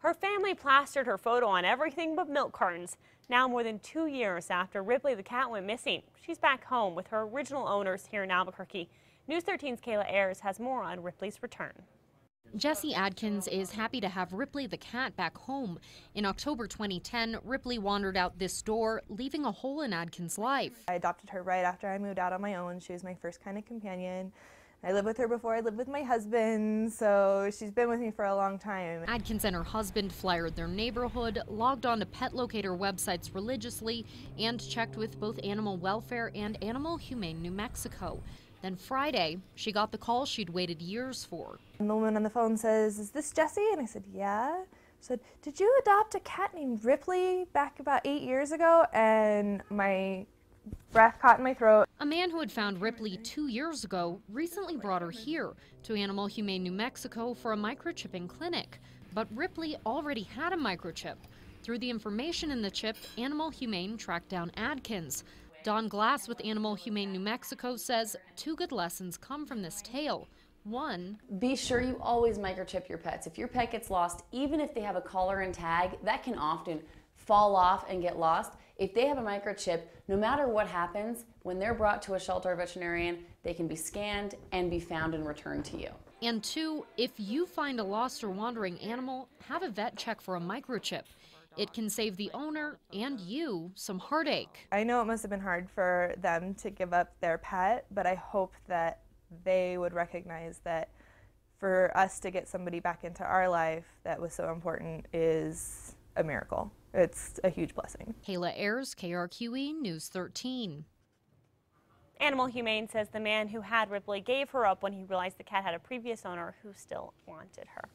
Her family plastered her photo on everything but milk cartons. Now more than 2 years after Ripley the cat went missing, she's back home with her original owners here in Albuquerque. News 13's Kayla Ayers has more on Ripley's return. Jesse Adkins is happy to have Ripley the cat back home. In October 2010, Ripley wandered out this door, leaving a hole in Adkins' life. I adopted her right after I moved out on my own. She was my first kind of companion. I lived with her before I lived with my husband, so she's been with me for a long time. Adkins and her husband flyered their neighborhood, logged on to pet locator websites religiously, and checked with both Animal Welfare and Animal Humane New Mexico. Then Friday, she got the call she'd waited years for. And the woman on the phone says, "Is this Jessie?" And I said, "Yeah." She said, "Did you adopt a cat named Ripley back about 8 years ago?" And my breath caught in my throat. A man who had found Ripley 2 years ago recently brought her here to Animal Humane New Mexico for a microchipping clinic. But Ripley already had a microchip. Through the information in the chip, Animal Humane tracked down Adkins. Don Glass with Animal Humane New Mexico says 2 good lessons come from this tale. One, be sure you always microchip your pets. If your pet gets lost, even if they have a collar and tag, that can often fall off and get lost. If they have a microchip, no matter what happens, when they're brought to a shelter or veterinarian, they can be scanned and be found and returned to you. And 2, if you find a lost or wandering animal, have a vet check for a microchip. It can save the owner and you some heartache. I know it must have been hard for them to give up their pet, but I hope that they would recognize that for us to get somebody back into our life that was so important is a miracle. It's a huge blessing. Kayla Ayers, KRQE News 13. Animal Humane says the man who had Ripley gave her up when he realized the cat had a previous owner who still wanted her.